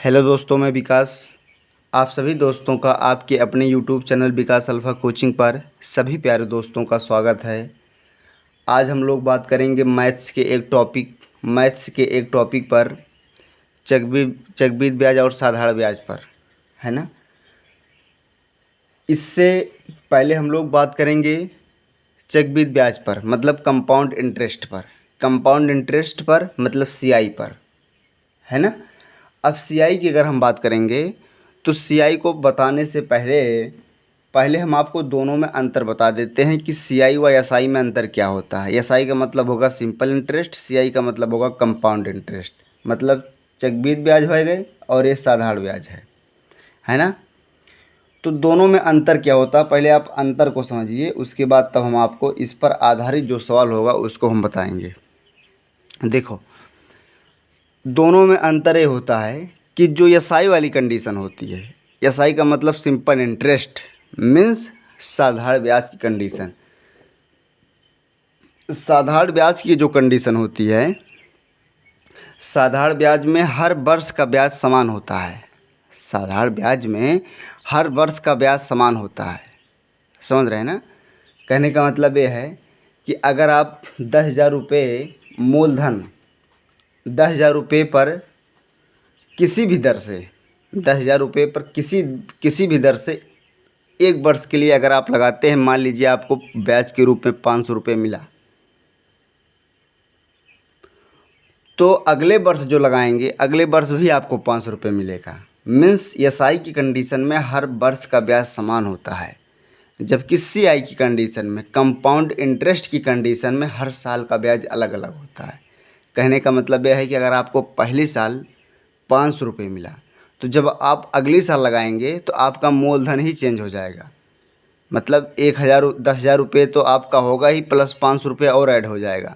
Hello दोस्तों, मैं विकास। आप सभी दोस्तों का आपके अपने यूट्यूब चैनल विकास अल्फ़ा कोचिंग पर सभी प्यारे दोस्तों का स्वागत है। आज हम लोग बात करेंगे मैथ्स के एक टॉपिक पर, चक्रवृद्धि ब्याज और साधारण ब्याज पर, है ना। इससे पहले हम लोग बात करेंगे चक्रवृद्धि ब्याज पर, मतलब कंपाउंड इंटरेस्ट पर। कंपाउंड इंटरेस्ट पर मतलब सीआई पर, है ना। अब सीआई की अगर हम बात करेंगे तो सीआई को बताने से पहले पहले हम आपको दोनों में अंतर बता देते हैं कि सीआई व एसआई में अंतर क्या होता है। एसआई का मतलब होगा सिंपल इंटरेस्ट, सीआई का मतलब होगा कंपाउंड इंटरेस्ट। मतलब चक्रवृद्धि ब्याज हो गए और ये साधारण ब्याज है ना। तो दोनों में अंतर क्या होता है, पहले आप अंतर को समझिए, उसके बाद तब हम आपको इस पर आधारित जो सवाल होगा उसको हम बताएंगे। देखो, दोनों में अंतर ये होता है कि जो एसआई वाली कंडीशन होती है, एसआई का मतलब सिंपल इंटरेस्ट मीन्स साधारण ब्याज की कंडीशन। साधारण ब्याज की जो कंडीशन होती है, साधारण ब्याज में हर वर्ष का ब्याज समान होता है। साधारण ब्याज में हर वर्ष का ब्याज समान होता है, समझ रहे हैं ना। कहने का मतलब ये है कि अगर आप 10,000 रुपये मूलधन 10,000 रुपये पर किसी भी दर से 10,000 रुपये पर किसी भी दर से एक वर्ष के लिए अगर आप लगाते हैं, मान लीजिए आपको ब्याज के रूप में 500 रुपये मिला, तो अगले वर्ष जो लगाएंगे अगले वर्ष भी आपको 500 रुपये मिलेगा। मीन्स एसआई की कंडीशन में हर वर्ष का ब्याज समान होता है, जबकि सीआई की कंडीशन में, कंपाउंड इंटरेस्ट की कंडीशन में हर साल का ब्याज अलग अलग होता है। कहने का मतलब यह है कि अगर आपको पहले साल 500 रुपये मिला, तो जब आप अगले साल लगाएंगे तो आपका मूलधन ही चेंज हो जाएगा। मतलब 10,000 रुपये तो आपका होगा ही, प्लस 500 रुपये और ऐड हो जाएगा,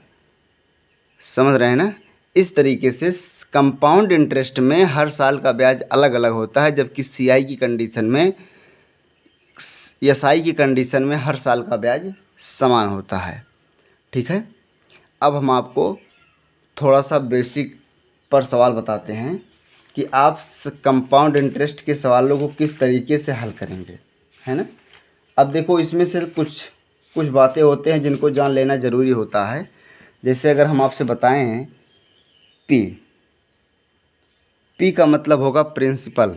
समझ रहे हैं ना। इस तरीके से कंपाउंड इंटरेस्ट में हर साल का ब्याज अलग अलग होता है, जबकि सीआई की कंडीशन में, एसआई की कंडीशन में हर साल का ब्याज समान होता है। ठीक है, अब हम आपको थोड़ा सा बेसिक पर सवाल बताते हैं कि आप कंपाउंड इंटरेस्ट के सवालों को किस तरीके से हल करेंगे, है ना। अब देखो, इसमें से कुछ कुछ बातें होते हैं जिनको जान लेना ज़रूरी होता है। जैसे अगर हम आपसे बताएं पी पी का मतलब होगा प्रिंसिपल।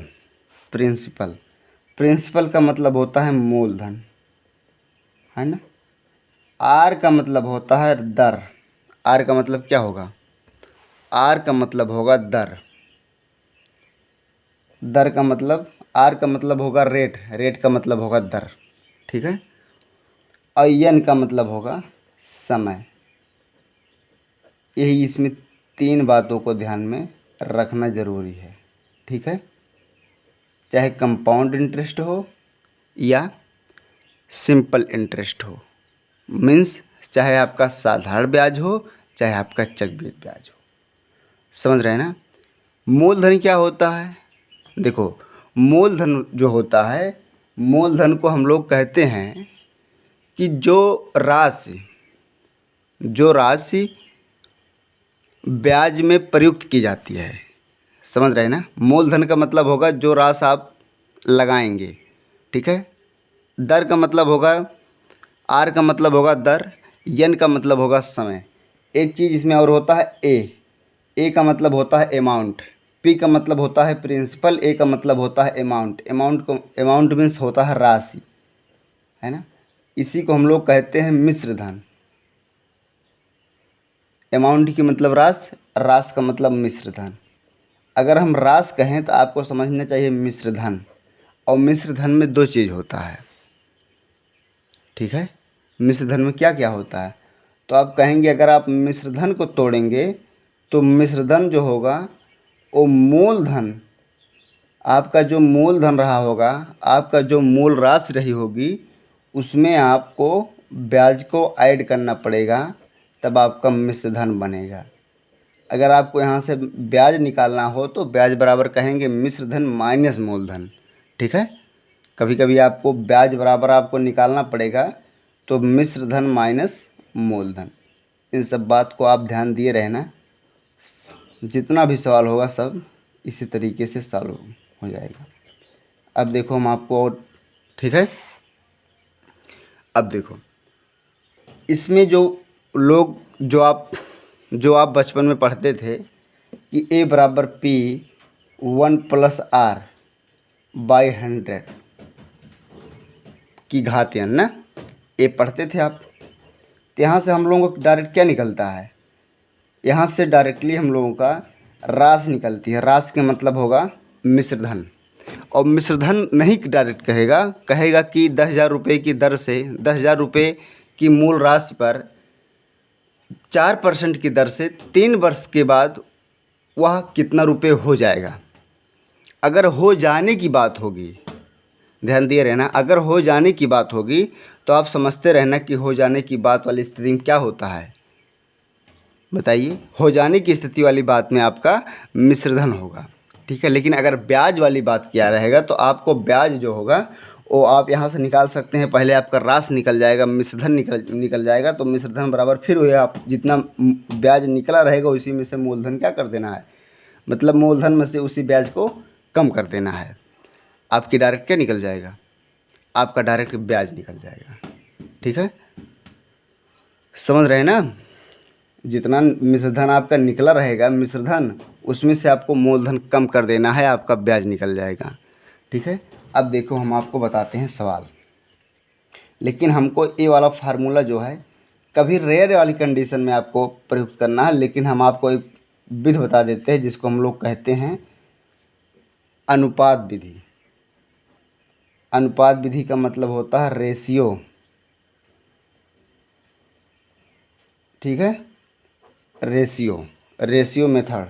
प्रिंसिपल का मतलब होता है मूलधन, है ना। आर का मतलब होता है दर। आर का मतलब क्या होगा, आर का मतलब होगा दर। दर का मतलब, आर का मतलब होगा रेट, रेट का मतलब होगा दर। ठीक है, और एन का मतलब होगा समय। यही इसमें तीन बातों को ध्यान में रखना ज़रूरी है। ठीक है, चाहे कंपाउंड इंटरेस्ट हो या सिंपल इंटरेस्ट हो, मीन्स चाहे आपका साधारण ब्याज हो चाहे आपका चक्रवृद्धि ब्याज हो, समझ रहे हैं ना। मूलधन क्या होता है, देखो, मूलधन जो होता है, मूलधन को हम लोग कहते हैं कि जो राशि ब्याज में प्रयुक्त की जाती है, समझ रहे हैं ना। मूलधन का मतलब होगा जो राशि आप लगाएंगे। ठीक है, दर का मतलब होगा, आर का मतलब होगा दर, एन का मतलब होगा समय। एक चीज़ इसमें और होता है ए का मतलब होता है अमाउंट, पी का मतलब होता है प्रिंसिपल, ए का मतलब होता है अमाउंट। अमाउंट मीन्स होता है राशि, है ना। इसी को हम लोग कहते हैं मिश्र धन। अमाउंट की मतलब राशि का मतलब मिश्र धन। अगर हम राशि कहें तो आपको समझना चाहिए मिश्र धन, और मिश्र धन में दो चीज़ होता है। ठीक है, मिश्र धन में क्या क्या होता है, तो आप कहेंगे अगर आप मिश्र धन को तोड़ेंगे तो मिश्र धन जो होगा वो मूलधन, आपका जो मूलधन रहा होगा, आपका जो मूल राशि रही होगी, उसमें आपको ब्याज को ऐड करना पड़ेगा, तब आपका मिश्र धन बनेगा। अगर आपको यहाँ से ब्याज निकालना हो तो ब्याज बराबर कहेंगे मिश्र धन माइनस मूलधन। ठीक है, कभी कभी आपको ब्याज बराबर आपको निकालना पड़ेगा, तो मिश्र धन माइनस मूलधन। इन सब बात को आप ध्यान दिए रहना, जितना भी सवाल होगा सब इसी तरीके से सॉल्व हो जाएगा। अब देखो हम आपको और, ठीक है, अब देखो इसमें जो आप बचपन में पढ़ते थे कि a बराबर p 1 प्लस r बाई 100 की घात n ना, ये पढ़ते थे आप। तो यहाँ से हम लोगों को डायरेक्ट क्या निकलता है, यहाँ से डायरेक्टली हम लोगों का राशि निकलती है। राशि का मतलब होगा मिश्रधन, और मिश्रधन नहीं डायरेक्ट कहेगा कि 10,000 रुपये की दर से 10,000 रुपये की मूल राशि पर 4% की दर से 3 वर्ष के बाद वह कितना रुपये हो जाएगा। अगर हो जाने की बात होगी, ध्यान दिए रहना, अगर हो जाने की बात होगी तो आप समझते रहना कि हो जाने की बात वाली स्थिति में क्या होता है, बताइए। हो जाने की स्थिति वाली बात में आपका मिश्रधन होगा, ठीक है। लेकिन अगर ब्याज वाली बात किया रहेगा तो आपको ब्याज जो होगा वो आप यहाँ से निकाल सकते हैं। पहले आपका राशि निकल जाएगा, मिश्रधन निकल जाएगा, तो मिश्रधन बराबर फिर हुए आप जितना ब्याज निकला रहेगा उसी में से मूलधन क्या कर देना है, मतलब मूलधन में से उसी ब्याज को कम कर देना है। आपकी डायरेक्ट क्या निकल जाएगा, आपका डायरेक्ट ब्याज निकल जाएगा, ठीक है। समझ रहे हैं ना, जितना मिश्रधन आपका निकला रहेगा मिश्रधन, उसमें से आपको मूलधन कम कर देना है, आपका ब्याज निकल जाएगा, ठीक है। अब देखो हम आपको बताते हैं सवाल, लेकिन हमको ये वाला फार्मूला जो है कभी रेयर वाली कंडीशन में आपको प्रयुक्त करना है। लेकिन हम आपको एक विधि बता देते हैं जिसको हम लोग कहते हैं अनुपात विधि। अनुपात विधि का मतलब होता है रेशियो, ठीक है, रेशियो मेथड,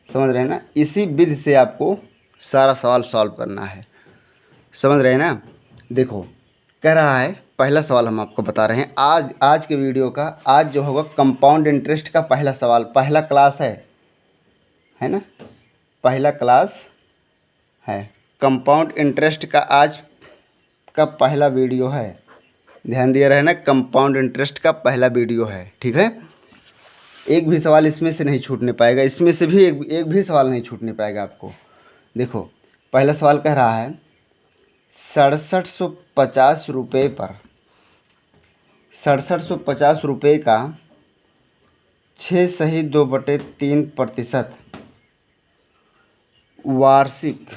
समझ रहे हैं ना। इसी विधि से आपको सारा सवाल सॉल्व करना है, समझ रहे हैं ना। देखो कह रहा है, पहला सवाल हम आपको बता रहे हैं आज के वीडियो का, आज जो होगा कंपाउंड इंटरेस्ट का पहला सवाल, पहला क्लास है ना, पहला क्लास है। कंपाउंड इंटरेस्ट का आज का पहला वीडियो है, ध्यान दिए रहे ना, कंपाउंड इंटरेस्ट का पहला वीडियो है, ठीक है। एक भी सवाल इसमें से नहीं छूटने पाएगा, इसमें से भी एक भी सवाल नहीं छूटने पाएगा आपको। देखो पहला सवाल कह रहा है 6750 रुपये पर 6750 रुपये का 6/2/3%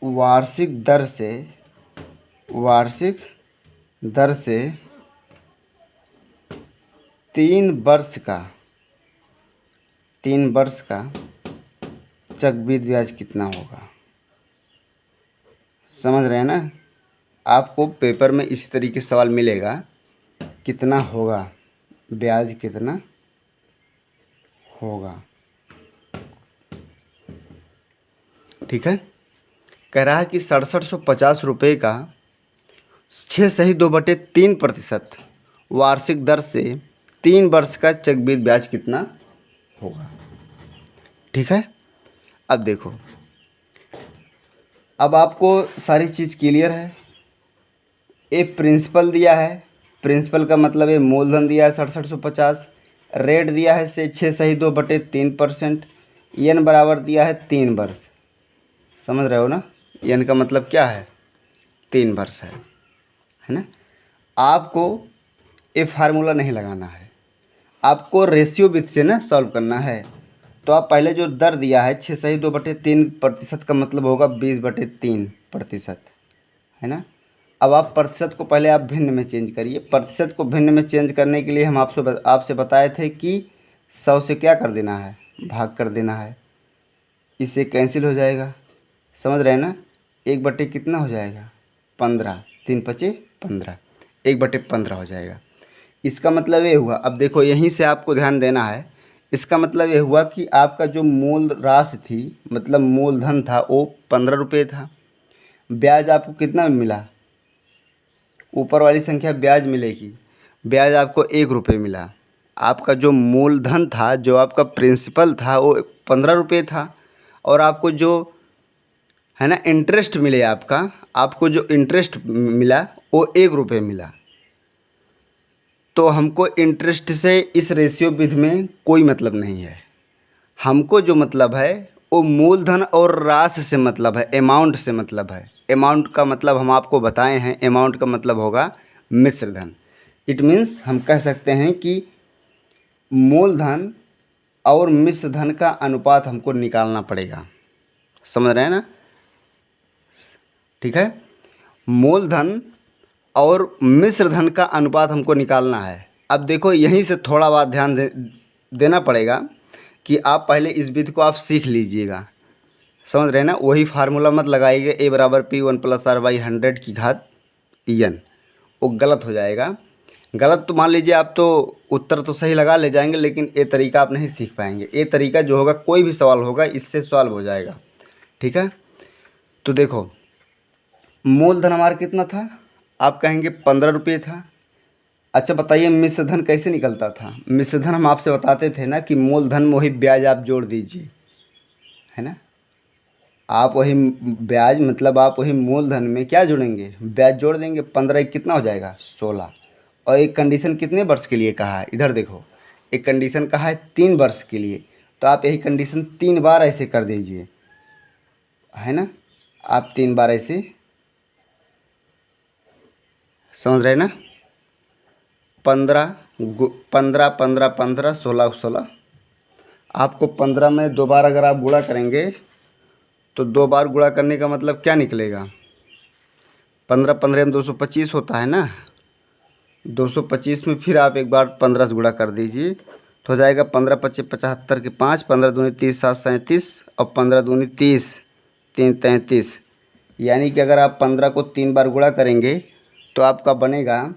वार्षिक दर से 3 वर्ष का चक्रवृद्धि ब्याज कितना होगा। समझ रहे हैं ना, आपको पेपर में इसी तरीके से सवाल मिलेगा, कितना होगा ब्याज, कितना होगा, ठीक है। कह रहा है कि 6750 रुपये का 6/2/3% वार्षिक दर से 3 वर्ष का चक्रवृद्धि ब्याज कितना होगा, ठीक है। अब देखो, अब आपको सारी चीज़ क्लियर है। एक प्रिंसिपल दिया है, प्रिंसिपल का मतलब है मूलधन दिया है 6750, रेट दिया है से 6/2/3%, एन बराबर दिया है 3 वर्ष, समझ रहे हो ना। एन का मतलब क्या है, 3 वर्ष है ना। आपको ये फार्मूला नहीं लगाना है, आपको रेशियो विधि से ना सॉल्व करना है। तो आप पहले जो दर दिया है 6/2/3% का मतलब होगा 20/3%, है ना। अब आप प्रतिशत को पहले आप भिन्न में चेंज करिए। प्रतिशत को भिन्न में चेंज करने के लिए हम आपसे बताए थे कि 100 से क्या कर देना है, भाग कर देना है, इससे कैंसिल हो जाएगा, समझ रहे हैं ना। 1/, कितना हो जाएगा 15, 3 × 15, 1/15 हो जाएगा। इसका मतलब ये हुआ, अब देखो यहीं से आपको ध्यान देना है, इसका मतलब ये हुआ कि आपका जो मूल राशि थी, मतलब मूलधन था, वो 15 रुपये था। ब्याज आपको कितना मिला, ऊपर वाली संख्या ब्याज मिलेगी, ब्याज आपको 1 रुपये मिला। आपका जो मूलधन था, जो आपका प्रिंसिपल था, वो 15 रुपये था, और आपको जो है ना इंटरेस्ट मिले, आपको जो इंटरेस्ट मिला वो 1 रुपये मिला। तो हमको इंटरेस्ट से इस रेशियो विधि में कोई मतलब नहीं है। हमको जो मतलब है वो मूलधन और राशि से मतलब है, अमाउंट से मतलब है। अमाउंट का मतलब हम आपको बताए हैं, अमाउंट का मतलब होगा मिश्र धन। इट मीन्स हम कह सकते हैं कि मूलधन और मिश्र धन का अनुपात हमको निकालना पड़ेगा। समझ रहे हैं ना? ठीक है, मूलधन और मिश्र धन का अनुपात हमको निकालना है। अब देखो यहीं से थोड़ा बात ध्यान देना पड़ेगा कि आप पहले इस विधि को आप सीख लीजिएगा। समझ रहे हैं ना? वही फार्मूला मत लगाइएगा A बराबर P1+R/100 की घात n, वो गलत हो जाएगा। गलत तो मान लीजिए आप तो उत्तर तो सही लगा ले जाएंगे, लेकिन ये तरीका आप नहीं सीख पाएंगे। ये तरीका जो होगा, कोई भी सवाल होगा इससे सॉल्व हो जाएगा। ठीक है, तो देखो मूलधन हमारा कितना था, आप कहेंगे 15 रुपये था। अच्छा बताइए मिश्र धन कैसे निकलता था? मिश्र धन हम आपसे बताते थे ना कि मूलधन में वही ब्याज आप जोड़ दीजिए, है ना? आप वही ब्याज मतलब आप वही मूलधन में क्या जोड़ेंगे, ब्याज जोड़ देंगे। 15 कितना हो जाएगा 16। और एक कंडीशन कितने वर्ष के लिए कहा है, इधर देखो एक कंडीशन कहा है 3 वर्ष के लिए, तो आप यही कंडीशन 3 बार ऐसे कर दीजिए, है ना? आप 3 बार ऐसे, समझ रहे ना? 15 15 15 15 16 16। आपको 15 में 2 बार अगर आप गुणा करेंगे तो 2 बार गुणा करने का मतलब क्या निकलेगा, 15 15 में 225 होता है ना। 225 में फिर आप एक बार 15 से गुणा कर दीजिए तो हो जाएगा 15 25 75 के 5, 15 दूनी 30 7 37 और 15 दूनी 30 3 33। यानी कि अगर आप 15 को 3 बार गुणा करेंगे तो आपका बनेगा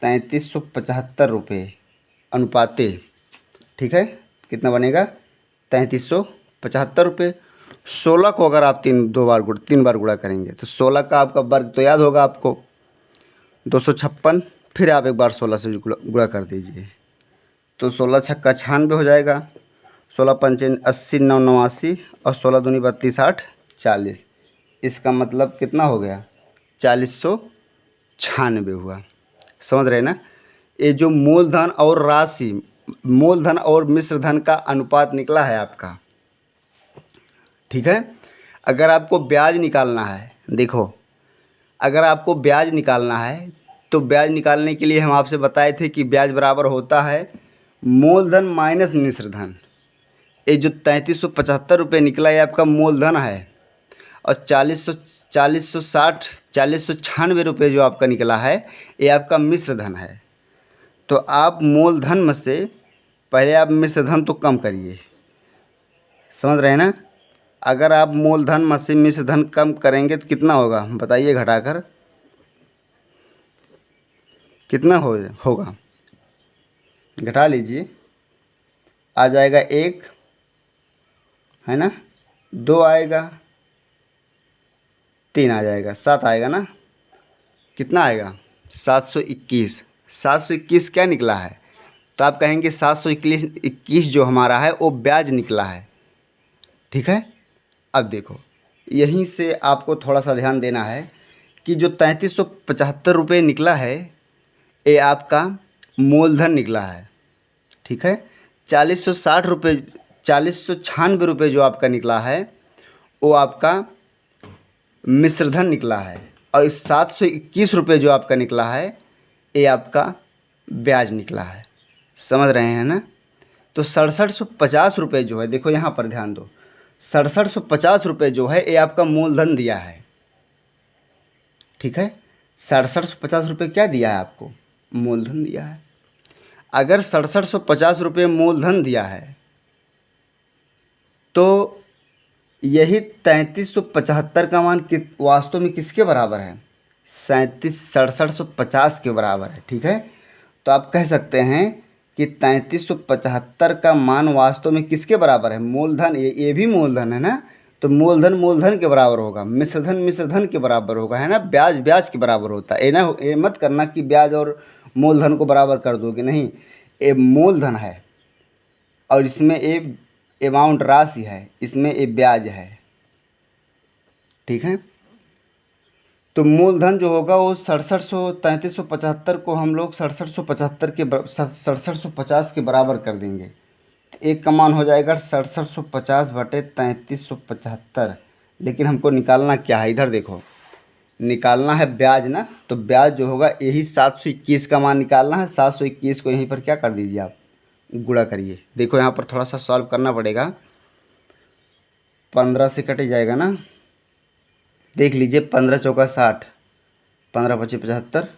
3375 रुपये अनुपाते। ठीक है, कितना बनेगा 3375 रुपये। 16 को अगर आप 3 बार गुणा करेंगे तो 16 का आपका वर्ग तो याद होगा आपको, 256। फिर आप एक बार 16 से गुणा कर दीजिए तो 16 छक्का 96 हो जाएगा। 16 पंचे 80 9 89 और 16 दूनी 32 8 40। इसका मतलब कितना हो गया 4096 हुआ। समझ रहे ना? ये जो मूलधन और राशि, मूलधन और मिश्र धन का अनुपात निकला है आपका। ठीक है, अगर आपको ब्याज निकालना है, देखो अगर आपको ब्याज निकालना है तो ब्याज निकालने के लिए हम आपसे बताए थे कि ब्याज बराबर होता है मूलधन माइनस मिश्र धन। ये जो 3375 रुपये निकला है आपका मूलधन है, और 4096 रुपये जो आपका निकला है ये आपका मिश्र धन है। तो आप मूलधन में से पहले आप मिश्र धन तो कम करिए। समझ रहे हैं ना? अगर आप मूलधन में से मिश्र धन कम करेंगे तो कितना होगा बताइए, घटाकर कितना होगा, घटा लीजिए। आ जाएगा 1, है ना? 2 आएगा, 3 आ जाएगा, 7 आएगा ना? कितना आएगा 721। 721 क्या निकला है? तो आप कहेंगे 721 जो हमारा है वो ब्याज निकला है। ठीक है, अब देखो यहीं से आपको थोड़ा सा ध्यान देना है कि जो 3375 रुपये निकला है ये आपका मूलधन निकला है। ठीक है, 4060 रुपये 4096 रुपये जो आपका निकला है वो आपका मिश्रधन निकला है, और 721 रुपये जो आपका निकला है ये आपका ब्याज निकला है। समझ रहे हैं ना? तो 6750 रुपये जो है, देखो यहाँ पर ध्यान दो, 6750 रुपये जो है ये आपका मूलधन दिया है। ठीक है, 6750 रुपये क्या दिया है आपको, मूलधन दिया है। अगर 6750 रुपये मूलधन दिया है तो यही 3375 का मान वास्तव में किसके बराबर है, 6750 के बराबर है। ठीक है, तो आप कह सकते हैं कि 3375 का मान वास्तव में किसके बराबर है, मूलधन। ये भी मूलधन है ना, तो मूलधन मूलधन के बराबर होगा, मिश्रधन मिश्रधन के बराबर होगा, है ना? ब्याज ब्याज के बराबर होता है। ये मत करना कि ब्याज और मूलधन को बराबर कर दोगे, नहीं। ये मूलधन है और इसमें ये अमाउंट राशि है, इसमें ये ब्याज है। ठीक है, तो मूलधन जो होगा वो 673575 को हम लोग 6750 के बराबर कर देंगे। तो एक का मान हो जाएगा 6750 बटे 3375। लेकिन हमको निकालना क्या है, इधर देखो, निकालना है ब्याज ना। तो ब्याज जो होगा यही 721 का मान निकालना है। 721 को यहीं पर क्या कर दीजिए आप, गुणा करिए। देखो यहाँ पर थोड़ा सा सॉल्व करना पड़ेगा, 15 से कट जाएगा ना। देख लीजिए, 15 चौका 60, 15 पच्चीस 75,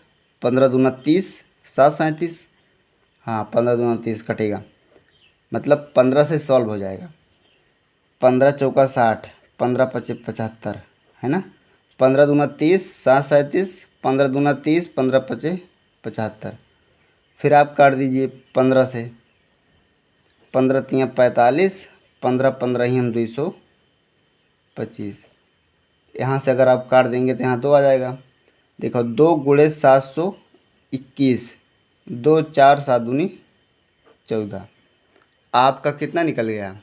15 दूना 30, 7 37, हाँ 15 दूना 30 कटेगा, मतलब 15 से सॉल्व हो जाएगा। 15 चौका 60, 15 पच्चीस 75, है ना। 15 दूना 30, 7 37, 15 दूना 30, 15 पच्चीस 75। फिर आप काट दीजिए 15 से, 15 तियाँ 45, 15 15 ही हम 225। यहाँ से अगर आप काट देंगे तो यहाँ 2 आ जाएगा। देखो 2 गुणे 721, 2 4 7 दूनी 14। आपका कितना निकल गया,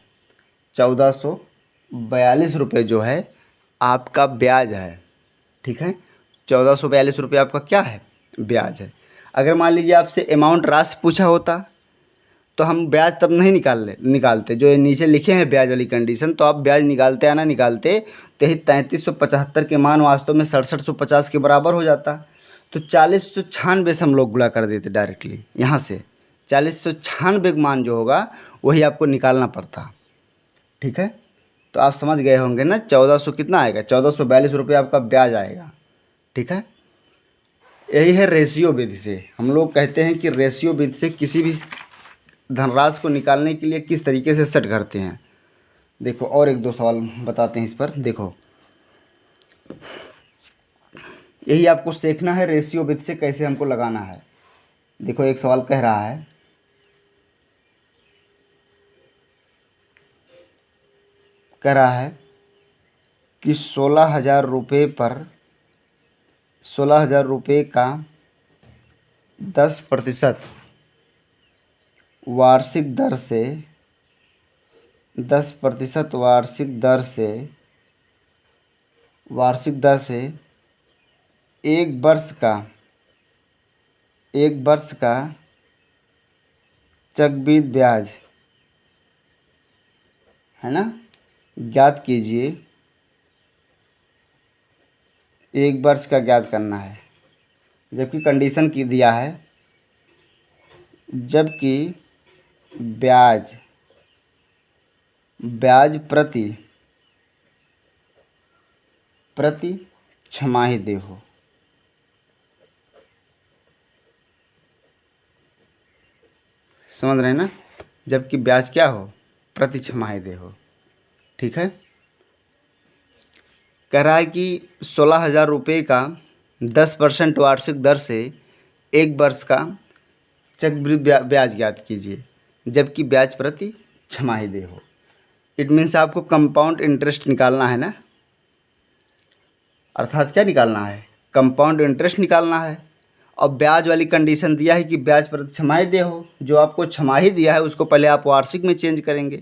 1442 रुपये जो है आपका ब्याज है। ठीक है, 1442 रुपये आपका क्या है, ब्याज है। अगर मान लीजिए आपसे अमाउंट राशि पूछा होता तो हम ब्याज तब नहीं निकालते जो ये नीचे लिखे हैं ब्याज वाली कंडीशन, तो आप ब्याज निकालते या ना निकालते तो ही 3375 के मान वास्तव में 6750 के बराबर हो जाता। तो 4096 से हम लोग गुणा कर देते डायरेक्टली। यहाँ से 4096 मान जो होगा वही आपको निकालना पड़ता। ठीक है, तो आप समझ गए होंगे ना। 1400 कितना आएगा, 1442 रुपये आपका ब्याज आएगा। ठीक है, यही है रेशियो विधि से। हम लोग कहते हैं कि रेशियो विधि से किसी भी धनराशि को निकालने के लिए किस तरीके से सेट करते हैं। देखो और एक दो सवाल बताते हैं इस पर। देखो यही आपको सीखना है रेशियो विधि से कैसे हमको लगाना है। देखो एक सवाल कह रहा है कि 16,000 रुपये पर 16,000 रुपये का 10% वार्षिक दर से 10% वार्षिक दर से एक वर्ष का चक्रवृद्धि ब्याज, है ना, ज्ञात कीजिए। एक वर्ष का ज्ञात करना है, जबकि कंडीशन की दिया है, जबकि ब्याज प्रति छमाही दे हो। समझ रहे हैं ना, जबकि ब्याज क्या हो, प्रति छमाही दे हो। ठीक है, कह रहा है कि 16,000 रुपये का 10% वार्षिक दर से एक वर्ष का चक्रवृद्धि ब्याज ज्ञात कीजिए, जबकि ब्याज प्रति छमाही दे हो। इट मीन्स आपको कंपाउंड इंटरेस्ट निकालना है ना, अर्थात क्या निकालना है, कंपाउंड इंटरेस्ट निकालना है। और ब्याज वाली कंडीशन दिया है कि ब्याज प्रति छमाही दे हो। जो आपको छमाही दिया है उसको पहले आप वार्षिक में चेंज करेंगे।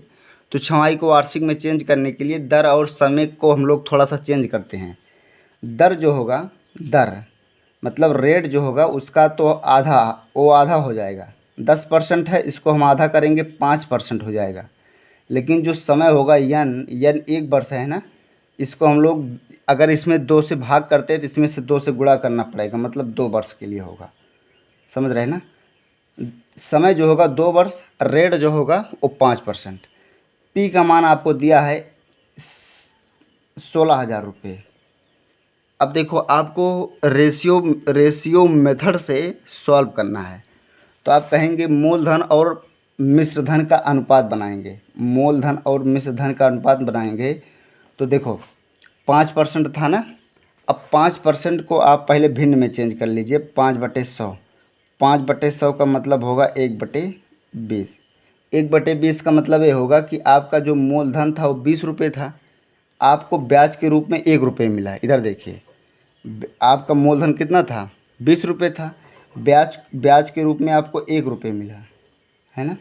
तो छमाही को वार्षिक में चेंज करने के लिए दर और समय को हम लोग थोड़ा सा चेंज करते हैं। दर जो होगा, दर मतलब रेट जो होगा उसका तो आधा हो जाएगा। 10% है, इसको हम आधा करेंगे 5% हो जाएगा। लेकिन जो समय होगा यन एक वर्ष है ना, इसको हम लोग अगर इसमें 2 से भाग करते हैं तो इसमें से 2 से गुणा करना पड़ेगा, मतलब 2 वर्ष के लिए होगा। समझ रहे हैं ना, समय जो होगा 2 वर्ष, रेट जो होगा वो 5%। पी का मान आपको दिया है 16,000 रुपये। अब देखो आपको रेशियो मेथड से सॉल्व करना है। तो आप कहेंगे मूलधन और मिश्र धन का अनुपात बनाएंगे। मूलधन और मिश्र धन का अनुपात बनाएंगे तो देखो 5% था ना, अब 5% को आप पहले भिन्न में चेंज कर लीजिए। 5/100, 5/100 का मतलब होगा 1/20। 1/20 का मतलब ये होगा कि आपका जो मूलधन था वो 20 रुपये था, आपको ब्याज के रूप में 1 रुपये मिला। इधर देखिए, आपका मूलधन कितना था, 20 रुपये था, ब्याज के रूप में आपको 1 रुपये मिला, है ना।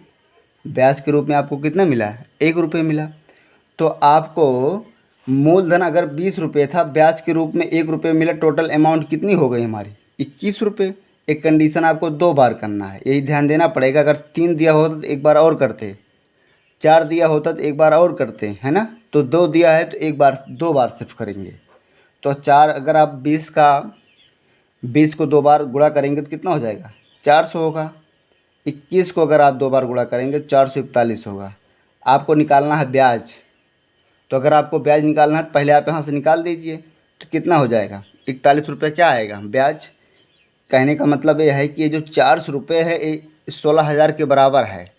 ब्याज के रूप में आपको कितना मिला, 1 रुपये मिला। तो आपको मूलधन अगर 20 रुपये था, ब्याज के रूप में 1 रुपये मिला, टोटल अमाउंट कितनी हो गई हमारी? 21 रुपये। एक कंडीशन आपको 2 बार करना है, यही ध्यान देना पड़ेगा। अगर 3 दिया होता तो एक बार और करते, 4 दिया होता तो एक बार और करते, है ना। तो 2 दिया है तो एक बार 2 बार सिर्फ करेंगे। तो 4, अगर आप 20 को 2 बार गुणा करेंगे तो कितना हो जाएगा? 400 होगा। 21 को अगर आप 2 बार गुणा करेंगे तो 441 होगा। आपको निकालना है ब्याज, तो अगर आपको ब्याज निकालना है तो पहले आप यहाँ से निकाल दीजिए। तो कितना हो जाएगा? 41 रुपये क्या आएगा ब्याज। कहने का मतलब ये है कि ये जो 400 रुपये है ये 16,000 के बराबर है।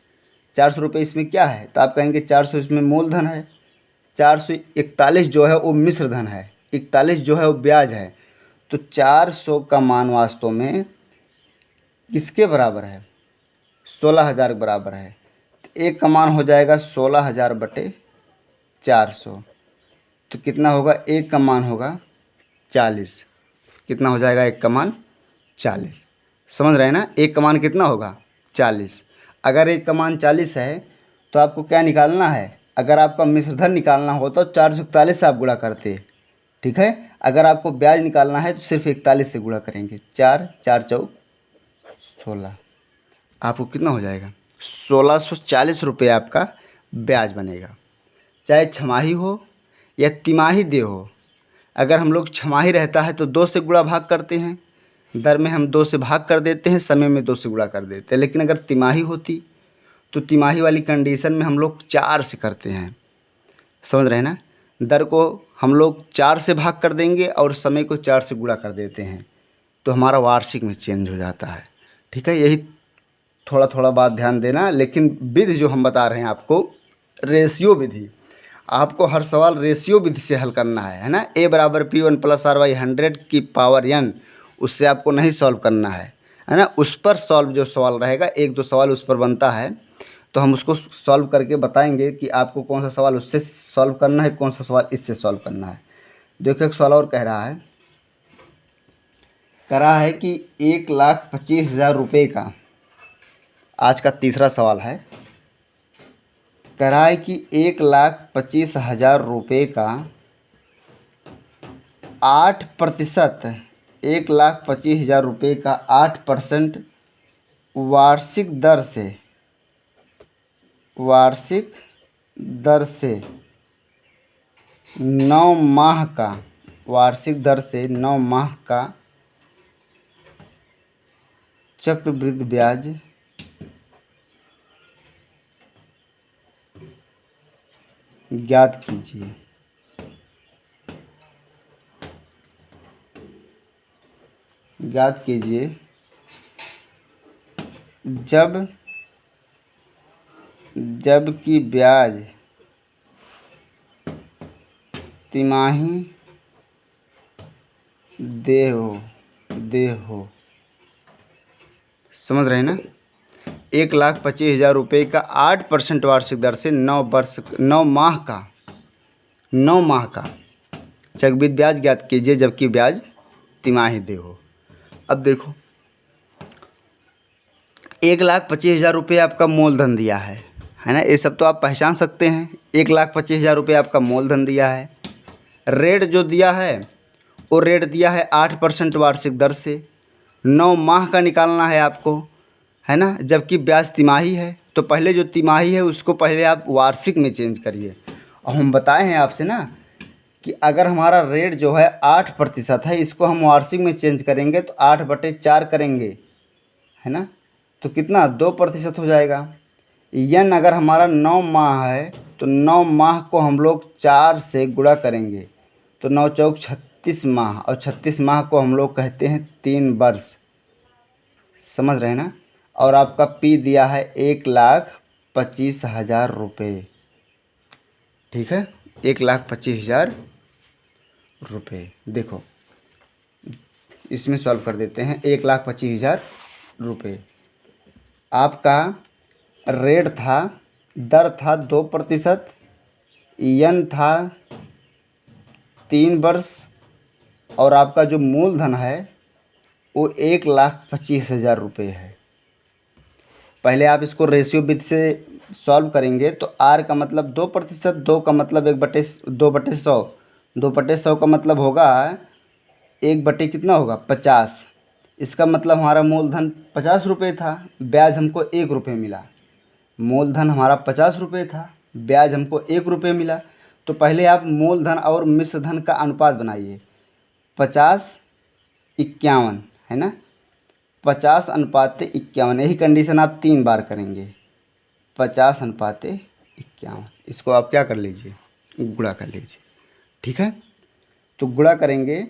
400 रुपये इसमें क्या है? तो आप कहेंगे 400 इसमें मूलधन है, 441 जो है वो मिश्र धन है, 41 जो है वो ब्याज है। तो 400 का मान वास्तव में किसके बराबर है? 16,000 के बराबर है। तो एक का मान हो जाएगा 16,000 बटे 400। तो कितना होगा? एक का मान होगा 40। कितना हो जाएगा? एक का मान 40। समझ रहे हैं ना? एक का मान कितना होगा? 40। अगर एक का मान 40 है तो आपको क्या निकालना है? अगर आपका मिश्रधन निकालना हो तो 441 से आप गुणा करते, ठीक है। अगर आपको ब्याज निकालना है तो सिर्फ 41 से गुणा करेंगे। 4 4 चौक 16। आपको कितना हो जाएगा? 1640 रुपये आपका ब्याज बनेगा। चाहे छमाही हो या तिमाही दे हो। अगर हम लोग छमाही रहता है तो 2 से गुणा भाग करते हैं, दर में हम 2 से भाग कर देते हैं, समय में 2 से गुणा कर देते हैं। लेकिन अगर तिमाही होती तो तिमाही वाली कंडीशन में हम लोग 4 से करते हैं। समझ रहे हैं ना? दर को हम लोग 4 से भाग कर देंगे और समय को 4 से गुणा कर देते हैं, तो हमारा वार्षिक में चेंज हो जाता है, ठीक है। यही थोड़ा थोड़ा बात ध्यान देना। लेकिन विधि जो हम बता रहे हैं आपको, रेशियो विधि, आपको हर सवाल रेशियो विधि से हल करना है ना। a बराबर P1 प्लस R/100 की पावर n, उससे आपको नहीं सॉल्व करना है ना। उस पर सॉल्व जो सवाल रहेगा, 1-2 सवाल उस पर बनता है, तो हम उसको सॉल्व करके बताएंगे कि आपको कौन सा सवाल उससे सॉल्व करना है, कौन सा सवाल इससे सॉल्व करना है। देखो एक सवाल और कह रहा है कि 1,25,000 रुपये का, आज का तीसरा सवाल है, कह रहा है कि 1,25,000 रुपये का 8%, 1,25,000 रुपये का 8% वार्षिक दर से 9 माह का, वार्षिक दर से 9 माह का चक्रवृद्धि ब्याज ज्ञात कीजिए। जबकि ब्याज तिमाही देय हो। समझ रहे हैं ना? 1,25,000 रुपये का 8% वार्षिक दर से 9 माह का चक्रवृद्धि ब्याज ज्ञात कीजिए, जबकि ब्याज तिमाही देय हो। अब देखो, 1,25,000 रुपये आपका मूलधन दिया है ना। ये सब तो आप पहचान सकते हैं। 1,25,000 रुपये आपका मूलधन दिया है। रेट जो दिया है वो रेट दिया है 8% वार्षिक दर से। 9 माह का निकालना है आपको, है ना। जबकि ब्याज तिमाही है, तो पहले जो तिमाही है उसको पहले आप वार्षिक में चेंज करिए। और हम बताए हैं आपसे ना कि अगर हमारा रेट जो है 8% है, इसको हम वार्षिक में चेंज करेंगे तो 8/4 करेंगे, है ना। तो कितना? 2% हो जाएगा। यन अगर हमारा 9 माह है तो 9 माह को हम लोग 4 से गुणा करेंगे, तो 9 चौक 36 माह, और 36 माह को हम लोग कहते हैं 3 वर्ष। समझ रहे हैं ना? और आपका P दिया है 1,25,000 रुपये, ठीक है। 1,25,000 रुपये। देखो इसमें सॉल्व कर देते हैं। 1,25,000 रुपये आपका रेट था, दर था 2%, यन था 3 वर्ष, और आपका जो मूलधन है वो 1,25,000 रुपये है। पहले आप इसको रेशियो विधि से सॉल्व करेंगे तो आर का मतलब 2%, 2 का मतलब 2/100, 2/100 का मतलब होगा 1/, कितना होगा 50। इसका मतलब हमारा मूलधन 50 रुपये था, ब्याज हमको 1 रुपये मिला। मूलधन हमारा 50 रुपये था, ब्याज हमको 1 रुपये मिला। तो पहले आप मूलधन और मिश्र धन का अनुपात बनाइए। 50:51 है ना, 50:51। यही कंडीशन आप 3 बार करेंगे। 50:51, इसको आप क्या कर लीजिए, गुणा कर लीजिए। ठीक है, तो गुणा करेंगे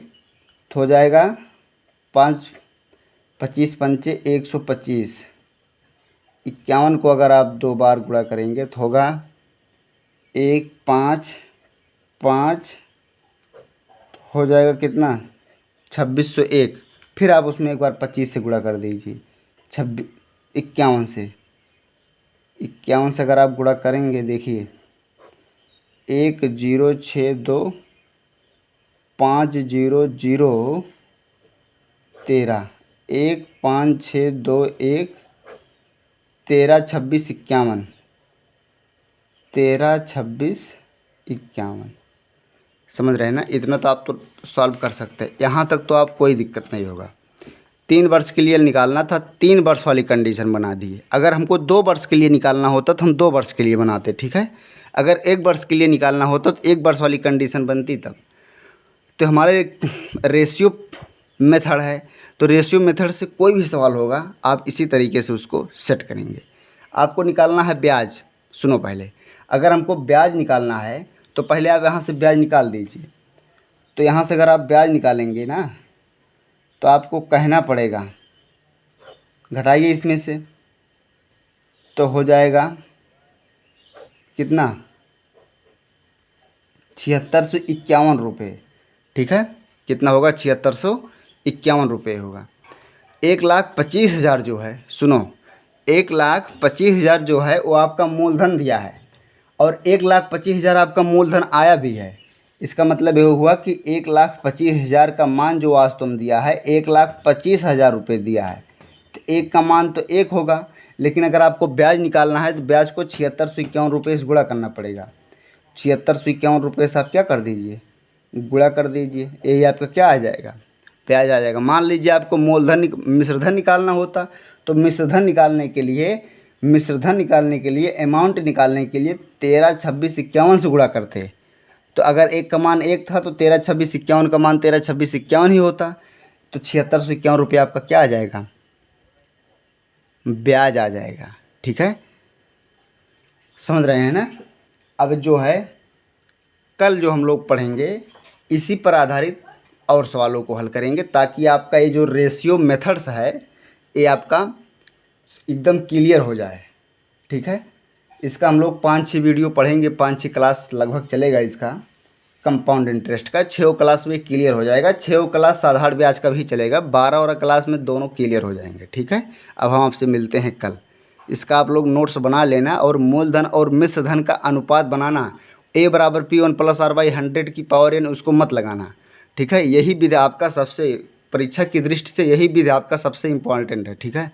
तो हो जाएगा 5 25 पंचे 125। 51 को अगर आप 2 बार गुणा करेंगे तो होगा 1 5 5, हो जाएगा कितना 2601। फिर आप उसमें एक बार 25 से गुणा कर दीजिए। 51 से 51 से अगर आप गुणा करेंगे, देखिए 1062 500 13, 15621 13 26 51, 13 26 51। समझ रहे हैं ना, इतना तो आप तो सॉल्व कर सकते हैं। यहाँ तक तो आप कोई दिक्कत नहीं होगा। 3 वर्ष के लिए निकालना था, 3 वर्ष वाली कंडीशन बना दी। अगर हमको 2 वर्ष के लिए निकालना होता तो हम 2 वर्ष के लिए बनाते। ठीक है, अगर 1 वर्ष के लिए निकालना होता तो 1 वर्ष वाली कंडीशन बनती तब। तो हमारे रेशियो मेथड है, तो रेशियो मेथड से कोई भी सवाल होगा आप इसी तरीके से उसको सेट करेंगे। आपको निकालना है ब्याज। सुनो, पहले अगर हमको ब्याज निकालना है तो पहले आप यहाँ से ब्याज निकाल दीजिए। तो यहाँ से अगर आप ब्याज निकालेंगे ना तो आपको कहना पड़ेगा, घटाइए इसमें से, तो हो जाएगा कितना 7651 रुपये। ठीक है, कितना होगा 7651 रुपये होगा। 1,25,000 जो है, सुनो 1,25,000 जो है वो आपका मूलधन दिया है और 1,25,000 आपका मूलधन आया भी है। इसका मतलब ये हुआ कि 1,25,000 का मान जो वास्तव में दिया है 1,25,000 रुपये दिया है। तो एक का मान तो 1 होगा, लेकिन अगर आपको ब्याज निकालना है तो ब्याज को 7651 रुपये से गुणा करना पड़ेगा। 7651 रुपये से आप क्या कर दीजिए, गुणा कर दीजिए। यही आपका क्या आ जाएगा, ब्याज आ जाएगा। मान लीजिए आपको मिश्रधन निकालना होता तो मिश्रधन निकालने के लिए अमाउंट निकालने के लिए 13 26 51 से गुणा करते। तो अगर एक का मान 1 था तो 13 26 51 का मान 13 26 51 ही होता। तो 7651 रुपये आपका क्या आ जाएगा, ब्याज आ जाएगा। ठीक है, समझ रहे हैं ना। अब जो है कल जो हम लोग पढ़ेंगे इसी पर आधारित और सवालों को हल करेंगे, ताकि आपका ये जो रेशियो मेथड्स है ये आपका एकदम क्लियर हो जाए। ठीक है, इसका हम लोग 5-6 वीडियो पढ़ेंगे, 5-6 क्लास लगभग चलेगा इसका कंपाउंड इंटरेस्ट का। 6 क्लास में क्लियर हो जाएगा। 6 क्लास साधारण ब्याज का भी चलेगा, 12 और क्लास में दोनों क्लियर हो जाएंगे। ठीक है, अब हम आपसे मिलते हैं कल। इसका आप लोग नोट्स बना लेना और मूलधन और मिश्र धन का अनुपात बनाना। A = P1 + R/100 की पावर n, उसको मत लगाना। ठीक है, यही विधि आपका सबसे, परीक्षा की दृष्टि से यही विधि आपका सबसे इम्पॉर्टेंट है। ठीक है।